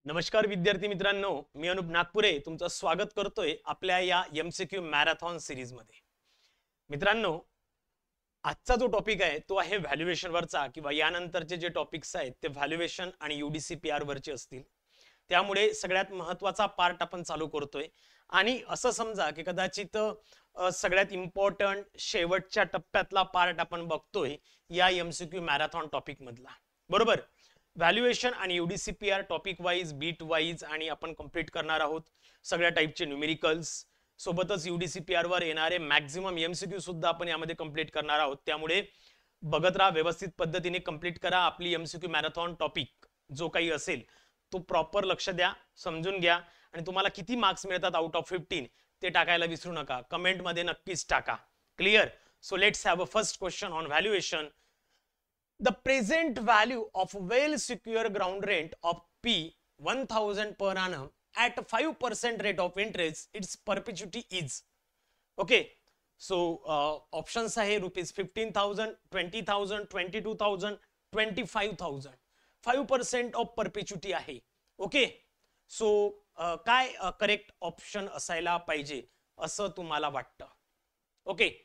नमस्कार विद्यार्थी मित्रांनो, मी अनुप नागपुरे तुमचं स्वागत करतोय आपल्या या एमसीक्यू मॅरेथॉन सिरीज मध्ये। मित्रांनो, आजचा जो टॉपिक आहे तो आहे व्हॅल्युएशन वरचा किंवा यानंतरचे जे टॉपिक्स आहेत ते व्हॅल्युएशन आणि यूडीसीपीआर वरचे असतील। त्यामुळे सगळ्यात महत्त्वाचा पार्ट आपण चालू करतोय आणि असं समजा की कदाचित सगळ्यात इम्पॉर्टंट शेवटच्या टप्प्यातला पार्ट आपण बघतोय या एमसीक्यू मॅरेथॉन टॉपिक मधला, बरोबर। व्हॅल्युएशन आणि यूडीसीपीआर टॉपिक वाइज बीट वाइज आणि आपण कंप्लीट करणार आहोत सगळ्या टाइपचे न्यूमेरिकल्स सोबतच यूडीसीपीआर वर येणारे मॅक्झिमम एमसीक्यू सुद्धा आपण यामध्ये कंप्लीट करणार आहोत। त्यामुळे बघत राहा, व्यवस्थित पद्धतीने कंप्लीट करा आपली एमसीक्यू मॅरेथॉन टॉपिक जो काही असेल तो प्रॉपर लक्ष द्या, समजून घ्या आणि तुम्हाला किती मार्क्स मिळतात आउट ऑफ 15 ते टाकायला विसरू नका, कमेंट मध्ये नक्कीच टाका। Clear? So let's have a first question on valuation. The present value of well secure ground rent of P 1000 per annum at 5% rate of interest, its perpetuity is. Okay, so options are rupees 15,000, 20,000, 22,000, 25,000. 5% of perpetuity आहे। Okay, so काय correct option असायला पाहिजे असं तुम्हाला वाटतं? Okay.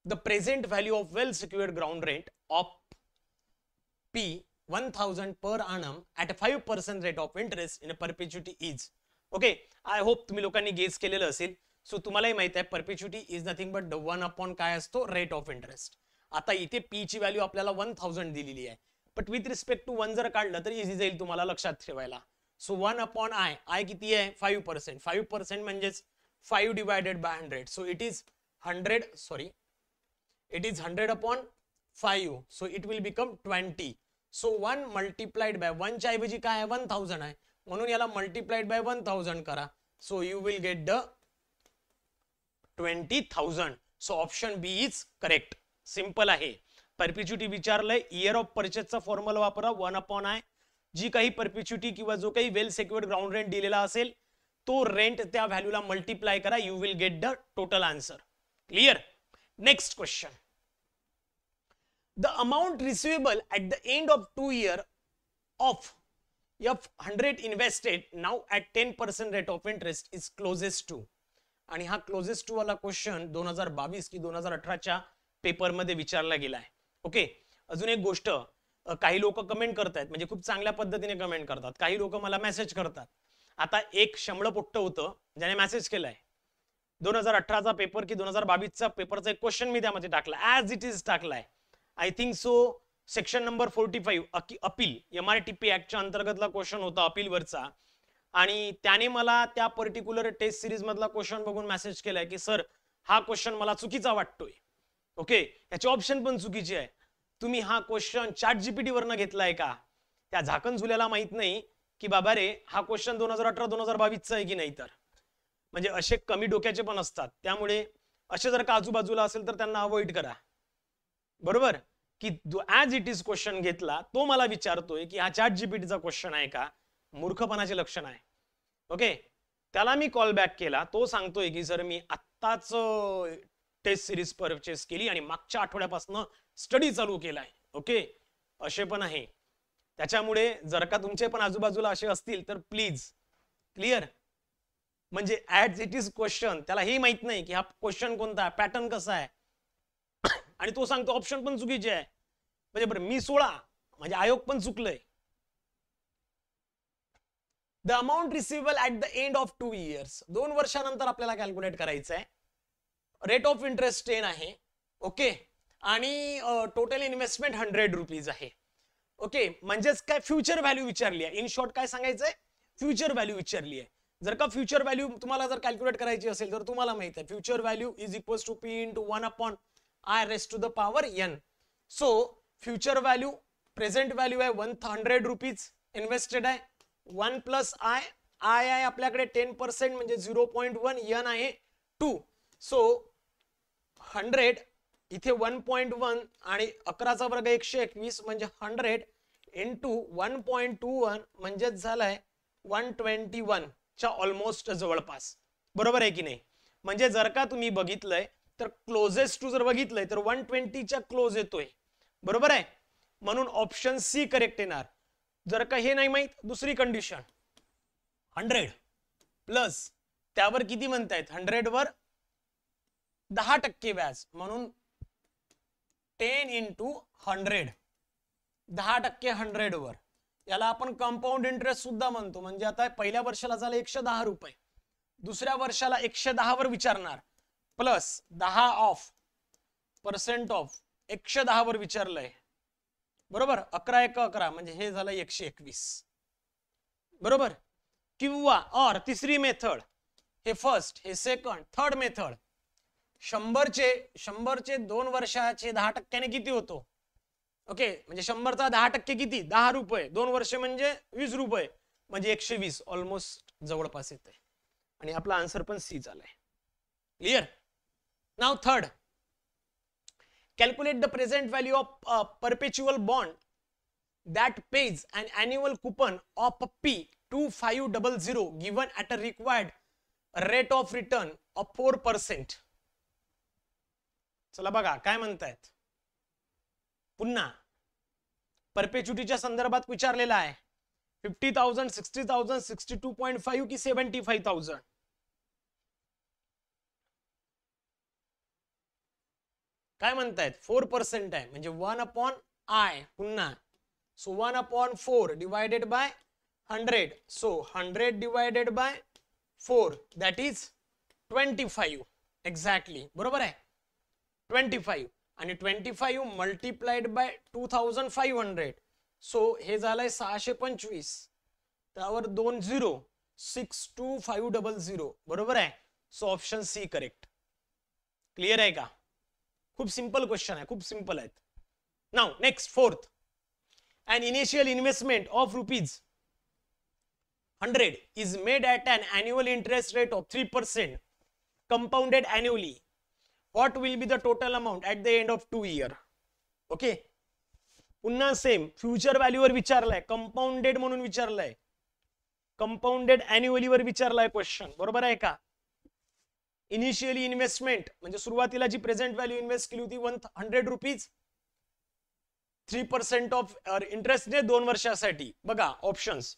The present value of well secured ground rent of P 1000 per annum at 5% rate of interest in a perpetuity is. Okay, I hope तुम्ही लोकांनी guess केलेलं असेल। सो तुम्हालाही माहित आहे perpetuity is nothing but the 1 upon काय असतो rate of interest। आता इथे P ची व्हॅल्यू आपल्याला 1000 दिलेली आहे, बट विथ रिस्पेक्ट टू 1 जर काढलं तर इझी जाईल तुम्हाला लक्षात ठेवायला। सो 1 upon I किती आहे 5%, 5% म्हणजेच 5 divided by 100, so it is 100, sorry it is 100 upon 5, so it will become 20. So 1 multiplied by 1 च्या ऐवजी काय आहे 1000 आहे, म्हणून याला multiplied by 1000 करा, so you will get the 20,000. so option B is correct. Simple आहे। परपिच्युटी विचारलंय, इयर ऑफ परचेसचा फॉर्म्युला वापरा 1 upon I। जी काही परपिच्युटी किंवा जो काही वेल सिक्युअर्ड ग्राउंड रेंट दिलेला असेल तो रेंट त्या व्हॅल्यूला मल्टिप्लाय करा, you will get the total answer. Clear? Next question. The amount receivable at the end of 2 years of F100 invested now at 10% rate of interest is closest to. आणि हा closest to वाला question 2022 की 2018च्या paper मध्ये विचारला गेलाय। Okay, अजून एक गोष्ट, काही लोक कमेंट करतात, म्हणजे खूप चांगल्या पद्धतीने कमेंट करतात, काही लोक मला मेसेज करतात। आता एक शंभळ पोट्ट होतं ज्याने मेसेज केलाय 2018चा पेपर की 2022चा पेपरचा एक क्वेश्चन मी त्यामध्ये टाकला, ऍज इट इज टाकलाय। I think so section number 45 appeal MRTP ऍक्टच्या अंतर्गतला क्वेश्चन होता अपील वरचा, आणि त्याने मला त्या पर्टिक्युलर टेस्ट सिरीज मधला क्वेश्चन बघून मेसेज केलाय की सर हा क्वेश्चन मला चुकीचा वाटतोय। ओके, याची ऑप्शन पण चुकीची आहे, तुम्ही हा क्वेश्चन ChatGPT वरनं घेतलाय का? त्या झाकण झुल्याला माहित नाही की बाबा रे हा क्वेश्चन 2018-2022चा आहे की नाही, तर म्हणजे असे कमी डोक्याचे पण असतात, त्यामुळे असे जर का आजूबाजूला असेल तर त्यांना अवॉइड करा, बरोबर। की जो ऍज इट इज क्वेश्चन घेतला तो मला विचारतोय की हा ChatGPTचा क्वेश्चन आहे का, मूर्खपणाचे लक्षण आहे। ओके, त्याला मी कॉल बॅक केला, तो सांगतोय की सर मी आत्ताच टेस्ट सिरीज परचेस केली आणि मागच्या आठवड्यापासून स्टडी चालू केलाय। ओके, असे पण आहे, त्याच्यामुळे जर का तुमचे पण आजूबाजूला असे असतील तर प्लीज, क्लिअर, म्हणजे ऍज इट इज क्वेश्चन त्याला हे माहित नाही की हा क्वेश्चन कोणता आहे, पॅटर्न कसा आहे, आणि तो सांगतो ऑप्शन पण चुकीचे आहे, म्हणजे बरं मी 16 म्हणजे आयोग पण चुकलंय। The amount receivable at the end of 2 years, 2 वर्षानंतर आपल्याला कॅल्क्युलेट करायचं आहे। रेट ऑफ इंटरेस्ट 10 आहे, ओके, आणि टोटल इन्व्हेस्टमेंट 100 रुपीज आहे। ओके, म्हणजेच काय फ्युचर व्हॅल्यू विचारली आहे, इन शॉर्ट काय सांगायचंय, फ्युचर व्हॅल्यू विचारली आहे। जर का फ्युचर व्हॅल्यू तुम्हाला जर कॅल्क्युलेट करायची असेल तर तुम्हाला माहित आहे future value is equals to P into 1 upon I raised to the power n. So future value, present value आहे 100 रुपीज, इन्व्हेस्टेड आहे 1 प्लस I आहे आपल्याकडे 10% म्हणजे 0.1, n आहे 2, सो 100 इथे 1.1 आणि 11चा वर्ग 121 म्हणजे 100 into 1.21 म्हणजेच झालाय 121 च्या ऑलमोस्ट जवळपास, बरोबर आहे की नाही। म्हणजे जर का तुम्ही बघितलंय तर क्लोजेस्ट टू जर बघितलंय तर 120 च्या क्लोज येतोय, बरोबर आहे, म्हणून ऑप्शन सी करेक्ट येणार। जर का हे नाही माहित, दुसरी कंडिशन 100 प्लस त्यावर किती म्हणतायत, 100 वर 10% व्याज, म्हणून 10 into 100, 10% 100 वर, याला आपण कंपाऊंड इंटरेस्ट सुद्धा म्हणतो. म्हणजे आता पहिल्या वर्षाला झालं 110 रुपये, दुसऱ्या वर्षाला 110 वर विचारणार, प्लस 10% ऑफ 110 वर विचारलंय, बरोबर. 11 × 11 म्हणजे हे झालं 121, बरोबर. किंवा और तिसरी मेथड, हे फर्स्ट, हे सेकंड, थर्ड मेथड, 100चे 2 वर्षाचे 10%ने किती होतो, ओके. म्हणजे 100चा 10% किती, 10 रुपये, 2 वर्ष म्हणजे 20 रुपये, म्हणजे 120, ऑलमोस्ट जवळपास येते. आणि आपला आन्सर पण सी झालाय. Clear. Now third, calculate the present value of a perpetual bond that pays an annual coupon of P2500 given at a required rate of return of 4%. चला बघा काय म्हणतायत. पुन्हा परपेच्युटीच्या संदर्भात विचारलेला आहे. 50,000, 60,000, 62.5 की 75,000. काय म्हणतायत, 4% आहे, म्हणजे 1/I. पुन्हा so 1/4 divided by 100, so 100 divided by 4 that is 25 exactly, बरोबर आहे. 25 आणि 25 मल्टिप्लाइड बाय 2500, सो हे झालंय 625, त्यावर 2 0, 62500, बरोबर आहे. So option C correct. Clear आहे का. खूप सिंपल क्वेश्चन आहे, खूप सिंपल आहेत. Now next fourth, an initial investment of ₹100 is made at an annual interest rate of 3% compounded annually. What will be the total amount at the end of 2 years? Okay. पुन्हा same future value वर विचारलाय, compounded म्हणून विचारलाय, compounded annually वर विचारलाय question, बरोबर आहे का. Initially investment म्हणजे सुरुवातीला जी present value invest केली होती 100 रुपीज, 3% ऑफ इंटरेस्टने 2 वर्षासाठी. बघा ऑप्शन्स,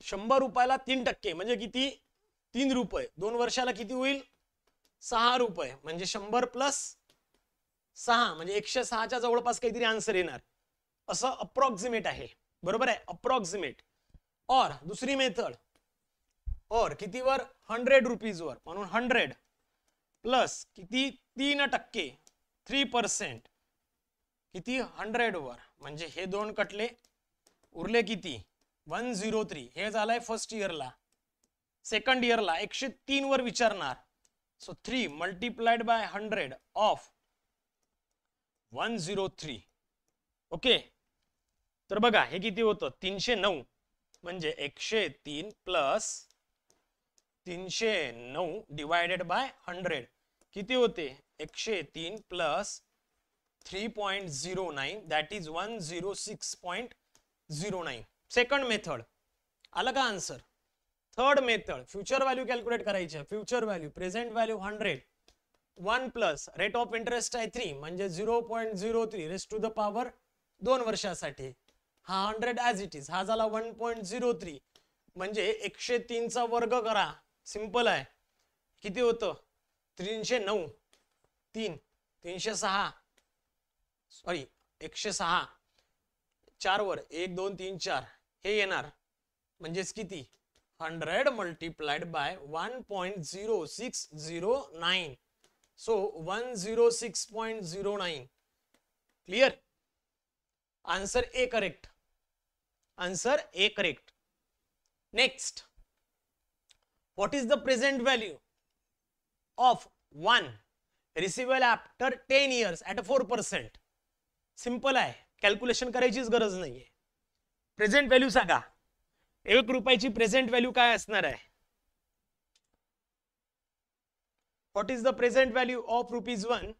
100 रुपयाला 3% म्हणजे किती, 3 रुपये, 2 वर्षाला किती होईल, 6 रुपये, म्हणजे 100 प्लस 6 म्हणजे 106च्या जवळपास काहीतरी आन्सर येणार, असं अप्रॉक्सिमेट आहे, बरोबर आहे, अप्रॉक्सिमेट. और दुसरी मेथड, और कितीवर, 100 रुपीज वर, म्हणून 100 प्लस किती, 3%, 3% किती, 100 वर, म्हणजे हे 2 कटले, उरले किती, 103. हे झालंय फर्स्ट इयरला. सेकंड इयरला 103 वर विचारणार, so 3 multiplied by 100 of 103. Okay. तर बघा हे किती होतं, 309, म्हणजे 103 प्लस 309 डिवायडेड बाय 100 किती होते, 103 plus 3.09 that is 106.09. Second method आलं का answer. Third method, future value calculate करायची. Future value, present value 100, 1 plus rate of interest आहे 3 म्हणजे 0.03 रेस टू द पॉवर 2 वर्षासाठी. हा 100 ॲज इट इज, हा झाला 1.03 म्हणजे 103 चा वर्ग करा, सिंपल आहे. किती होतं, 309, 306 सॉरी 106, 4 वर 1 2 3 4 हे येणार, म्हणजेच किती, 100 multiplied by 1.0609, so 106.09. Clear. Answer A correct, answer A correct. Next, what is the present value of 1 receivable after 10 years at 4%? Simple आहे, कॅल्क्युलेशन करायचीच गरज नाहीये. प्रेझेंट व्हॅल्यू सांगा, 1 रुपयाची प्रेझेंट व्हॅल्यू काय असणार आहे. What is the present value of ₹1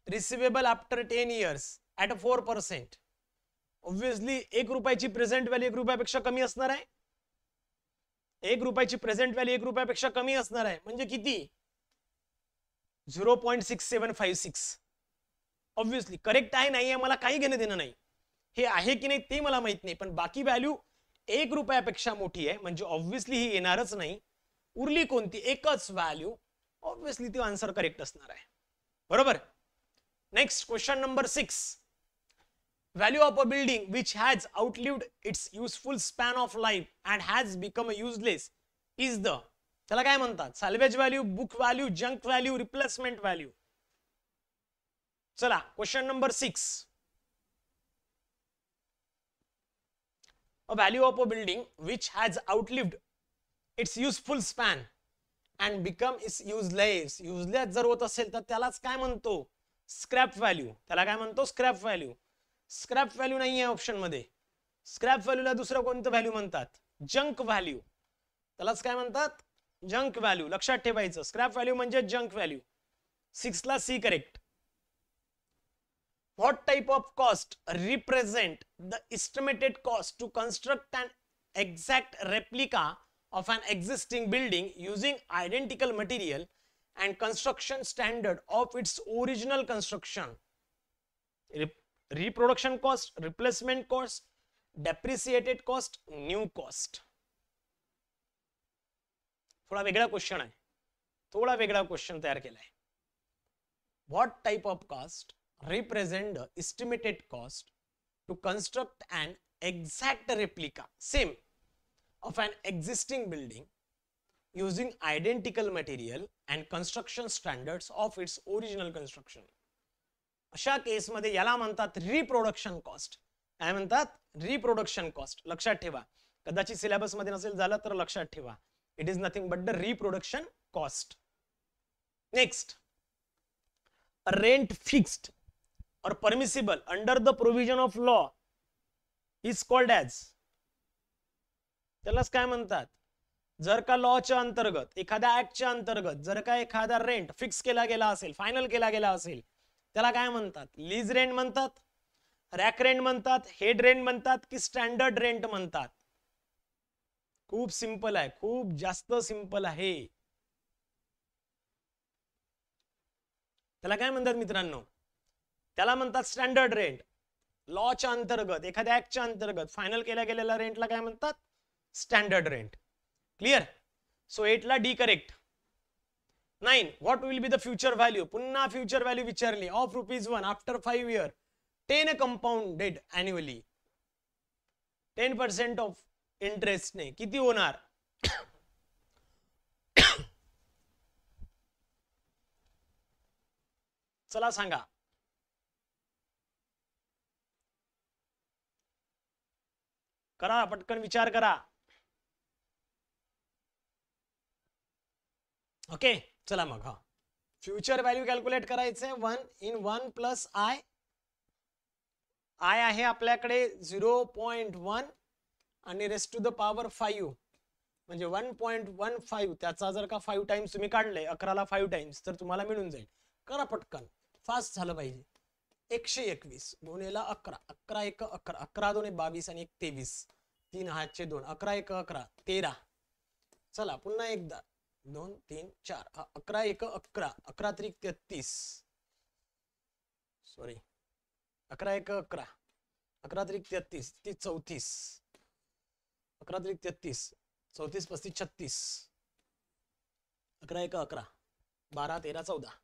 receivable after 10 years at 4%? Obviously 1 रुपयाची प्रेझेंट व्हॅल्यू 1 रुपयापेक्षा कमी असणार आहे. 1 रुपयाची प्रेझेंट व्हॅल्यू 1 रुपयापेक्षा कमी असणार आहे, म्हणजे किती, 0.6756. ऑब्वियसली करेक्ट आहे नाही आहे मला काही घेणं देणं नाही. हे आहे की नाही ते मला माहित नाही, पण बाकी व्हॅल्यू 1 रुपयापेक्षा मोठी आहे म्हणजे ऑब्व्हियसली ही येणारच नाही. उरली कोणती एकच व्हॅल्यू, ऑब्व्हियसली ती आन्सर करेक्ट असणार आहे. बरोबर. Next question number 6. Value of a building which has outlived its useful span of life and has become useless is the, त्याला काय म्हणतात? Salvage value, book value, junk value, replacement value. चला question number 6. A value of a building which has outlived its useful span and become is useless. Useless जर होत असेल तर त्यालाच काय म्हणतो? Scrap value. त्याला काय म्हणतो? Scrap value. स्क्रॅप व्हॅल्यू नाही आहे ऑप्शन मध्ये. स्क्रॅप व्हॅल्यूला दुसरं कोणतं व्हॅल्यू म्हणतात? Junk value. त्यालाच काय म्हणतात? Junk value. लक्षात ठेवायचं, स्क्रॅप व्हॅल्यू म्हणजे जंक व्हॅल्यू. 6 ला C correct. What type of cost represent the estimated cost to construct an exact replica of an existing building using identical material and construction standard of its original construction? Reproduction cost, replacement cost, depreciated cost, new cost. थोडा वेगळा question आहे, थोडा वेगळा question तयार केलाय. What type of cost represent the estimated cost to construct an exact replica, same, of an existing building using identical material and construction standards of its original construction? अशा केसमध्ये याला म्हणतात रिप्रोडक्शन कॉस्ट. काय म्हणतात? Reproduction cost. लक्षात ठेवा, कदाचित syllabus मध्ये नसेल झालं तर लक्षात ठेवा. It is nothing but the reproduction cost. Next, rent fixed or permissible under the provision of law is called as, त्यालाच काय म्हणतात? जर का लॉच्या अंतर्गत, एखाद्या ऍक्टच्या अंतर्गत जर का एखादा रेंट फिक्स केला गेला असेल, फायनल केला गेला असेल, त्याला काय म्हणतात? लीज रेंट म्हणतात, रॅक रेंट म्हणतात, हेड रेंट म्हणतात की स्टँडर्ड रेंट म्हणतात? खूप सिंपल आहे, खूप जास्त सिंपल आहे. त्याला काय म्हणतात मित्रांनो? त्याला म्हणतात स्टँडर्ड रेंट. लॉच्या अंतर्गत, एखाद्या ऍक्टच्या अंतर्गत फायनल केल्या गेलेल्या रेंटला काय म्हणतात? Standard rent. क्लियर? सो 8 ला D correct. 9. What will be the future value? पुन्हा फ्युचर व्हॅल्यू विचारली. Of ₹1 after 5 year 10 compounded annually 10% of इंटरेस्टने किती होणार? चला सांगा. करा, पटकन विचार करा. ओके, चला मग. हा, फ्युचर व्हॅल्यू कॅल्क्युलेट करायचंय. 1 in 1 प्लस आय. आय आहे आपल्याकडे 0.1 आणि रेस्ट टू द पॉवर 5 म्हणजे 1.15. त्याचा जर का 5 टाइम्स तुम्ही काढले, 11ला 5 टाइम्स, तर तुम्हाला मिळून जाईल. करा पटकन, फास्ट झालं पाहिजे. 121 2 ला 11, 11 1 11, 11 2 22 आणि 1 23, 3 हातचे 2, 11 1 11 13. चला पुन्हा एकदा 2 3 4, 11 1 11, 11 3 33, सॉरी 11 1 11, 11 3 33, 30 34, 11 3 33, 34 35 36, 11 1 11, 12 13 14,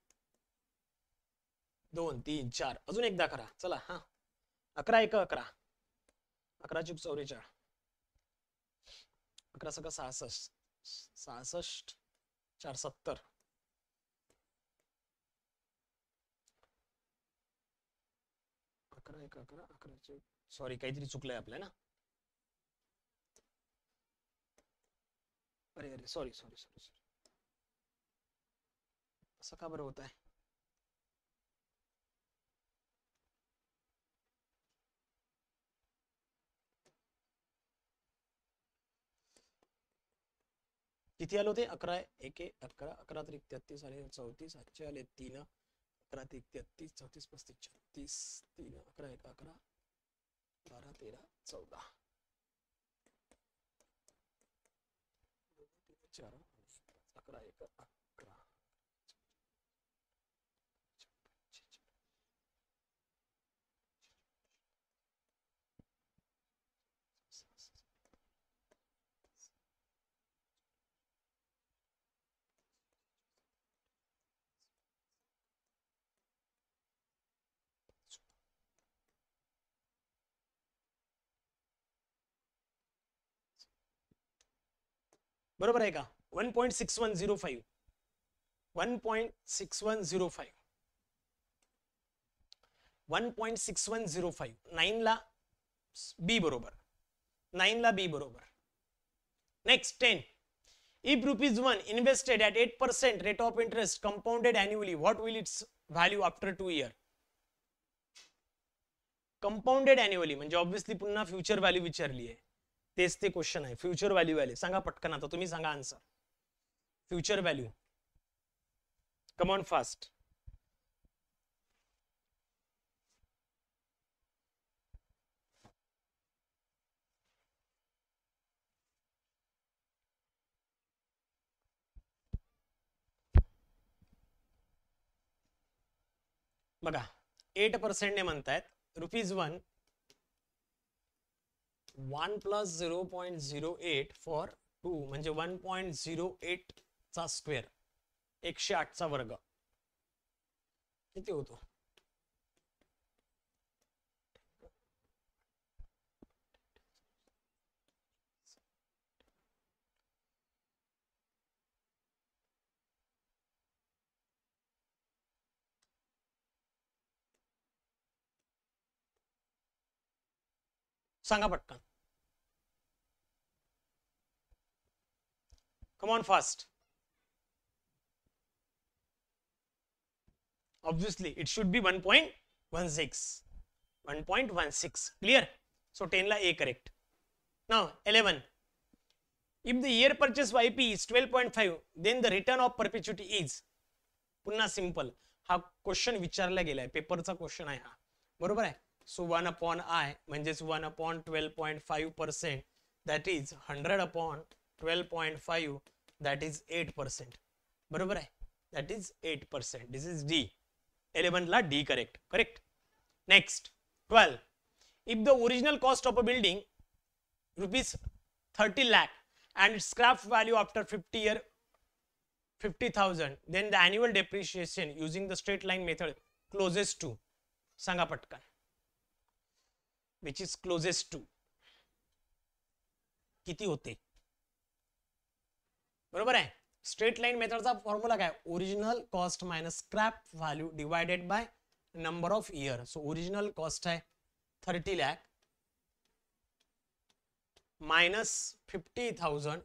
2 3 4. अजून एकदा करा. चला. हा, 11 1 11, 11 चूक 44, 11 सगळं 66, 66 4 70, 11 1 11, 11 सॉरी काहीतरी चुकलंय आपल्या ना. अरे अरे सॉरी सॉरी सॉरी सॉरी, असं का बरं होत आहे? किती आलो ते? 11 1 11, 11 3 33 आणि 34, 7 आले 3, 11 3 33, 34 35 36, 3 11 1 11, 12 13 14, 4 11 1 11, बरोबर आहे का? 1.6105 1.6105 1.6105 9 ला बी बरोबर, 9 ला बी बरोबर. Next 10. If ₹1 invested at 8% rate of interest compounded annually, what will its value after 2 years? Compounded annually म्हणजे ऑब्व्हियसली पुन्हा फ्युचर व्हॅल्यू विचारली आहे. तेच ते क्वेश्चन आहे. फ्युचर व्हॅल्यू आले. सांगा पटकन, आता तुम्ही सांगा answer. Future value, come on fast. बघा 8% ने म्हणतायत. ₹1 1 प्लस 0.08 फॉर 2 म्हणजे 1.08 चा स्क्वेअर, 108 चा वर्ग किती होतो? सांगा पटकन. Come on fast. Obviously it should be 1.16. 1.16. Clear? So 10 la A correct. Now 11. If the year purchase YP is 12.5, then the return of perpetuity is. पुन्हा सिंपल. हा क्वेश्चन विचारला गेलाय, पेपरचा क्वेश्चन आहे हा, बरोबर आहे. सो 1/I म्हणजेच 1/12.5%, दॅट इज 100/12.5, दॅट इज 8%. बरोबर आहे, that is 8%. This is D. 11 ला D correct. Correct. Next 12. If the original cost of a building ₹30 lakh and its scrap value after 50,000, then the annual depreciation using the straight line method closest to. सांगा पटकन. Which is closest to. किती होते? बरोबर आहे. Straight line मेथडचा formula काय? Original cost minus scrap value divided by number of year. So original cost आहे 30 lakh minus 50,000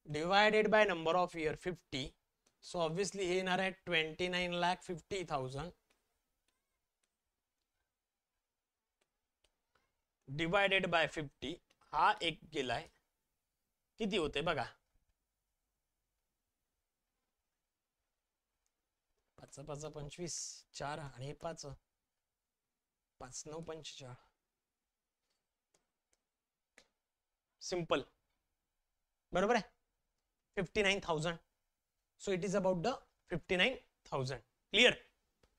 divided by number of year 50. So obviously हे येणार आहे 29,50,000 डिवायडेड बाय 50. हा एक गेलाय. किती होते बघा? 5 5 25, 4 आणि 5 5 9 45. सिंपल. बरोबर आहे. 59,000. So it is about the 59,000. Clear?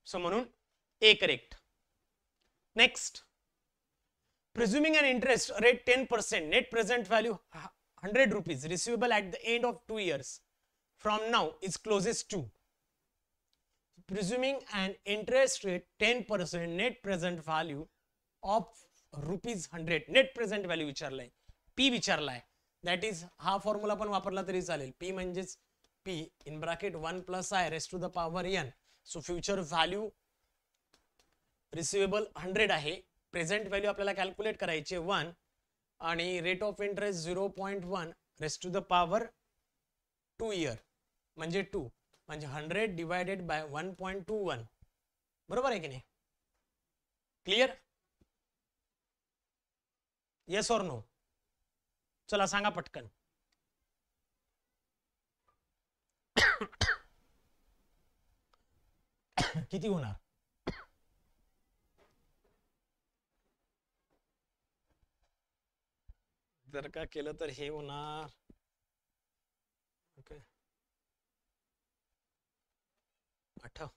So म्हणून A correct. Next. Presuming an interest rate 10%, net present value ₹100 receivable at the end of 2 years from now is closest to. Presuming an interest rate 10%, net present value of ₹100. net present value विचारलाय, P विचारलाय. That is हा formula पण वापरला तरी चालेल. P म्हणजेच P in bracket 1 + I raised to the power n. So future value receivable 100 आहे. Present value आपल्याला कॅल्क्युलेट करायचे 1 आणि rate of interest 0.1 raised to the power 2 year म्हणजे 2 म्हणजे 100 डिवायडेड बाय 1.21. बरोबर आहे की नाही? क्लियर? Yes or no? चला सांगा पटकन. किती होणार? जर का केलं तर हे होणार. ओके 8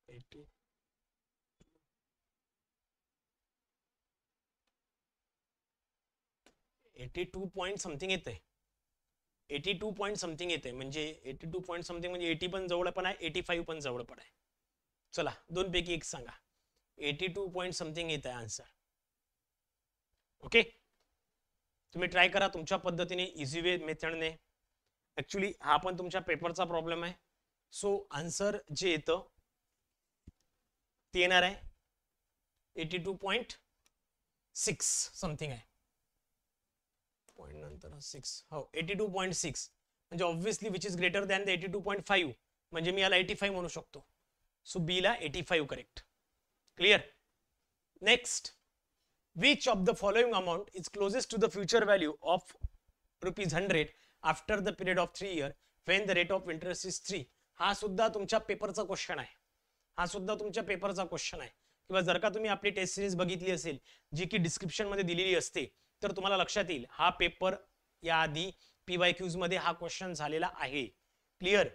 80 82 पॉइंट समथिंग येते. 82 पॉइंट समथिंग येते म्हणजे 82 पॉइंट समथिंग म्हणजे 80 पण जवळ पण आहे, 85 पण जवळ पण आहे. चला दोन पैकी एक सांगा. 82 पॉइंट समथिंग येत आहे आन्सर. ओके, तुम्ही ट्राय करा तुमच्या पद्धतीने, इझी वे मेथडने. ऍक्च्युली हा पण तुमच्या पेपरचा प्रॉब्लेम आहे. सो आन्सर जे येतं ते येणार आहे 82.6 समथिंग आहे. पॉइंट नंतर 6, हो 82.6 म्हणजे obviously which is greater than the 82.5 म्हणजे मी याला 85 म्हणू शकतो. सो बी ला 85 correct. Clear. Next, which of the following amount is closest to the future value of ₹100 after the period of 3 years when the rate of interest is 3? हा सुद्धा तुमच्या पेपरचा question आहे. हा सुद्धा तुमच्या पेपरचा क्वेश्चन आहे. किंवा जर का तुम्ही आपली टेस्ट सिरीज बघितली असेल जी की डिस्क्रिप्शन मध्ये दिलेली असते तर तुम्हाला लक्षात येईल हा पेपर याआधी PYQs मध्ये हा क्वेश्चन झालेला आहे. क्लियर.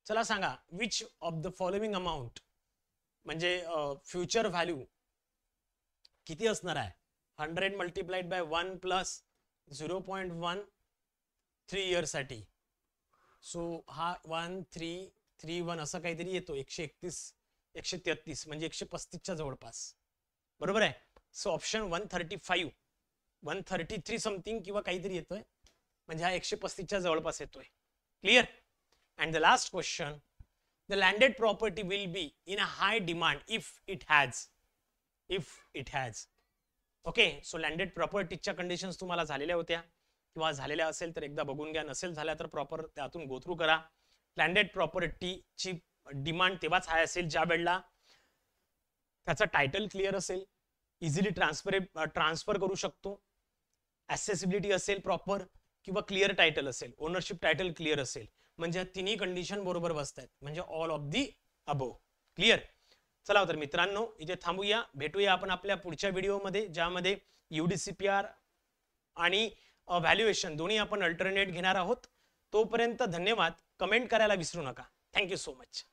चला सांगा, which of the following amount म्हणजे फ्युचर व्हॅल्यू किती असणार आहे 100 मल्टिप्लाइड बाय 1 प्लस 0.13 इयर साठी. सो हा 1331 असं काहीतरी येतो. 131 133 म्हणजे 135 च्या जवळपास. बरोबर आहे. सो ऑप्शन 135 133 समथिंग किंवा काहीतरी येतोय म्हणजे हा 135 च्या जवळपास येतोय. Clear. And the last question, the landed property will be in a high demand if it has okay. So landed प्रॉपर्टीच्या कंडिशन्स तुम्हाला झालेल्या होत्या किंवा झालेल्या असेल तर एकदा बघून घ्या, नसेल झाल्या तर प्रॉपर त्यातून गो थ्रू करा. लँडेड प्रॉपर्टीची डिमांड तेव्हाच हाय असेल ज्या वेळेला त्याचा टायटल क्लिअर असेल, इझिली ट्रान्सफर करू शकतो, ऍसेसिबिलिटी असेल प्रॉपर, किंवा क्लिअर टायटल असेल, ओनरशिप टायटल क्लिअर असेल. म्हणजे तिन्ही कंडिशन बरोबर बसतात, म्हणजे all of the above. Clear. चला तर मित्रांनो इथे थांबूया. भेटूया आपण आपल्या पुढच्या व्हिडिओमध्ये ज्यामध्ये UDCPR आणि व्हॅल्युएशन दोन्ही आपण अल्टरनेट घेणार आहोत. तोपर्यंत धन्यवाद. कमेंट करायला विसरू नका. Thank you so much.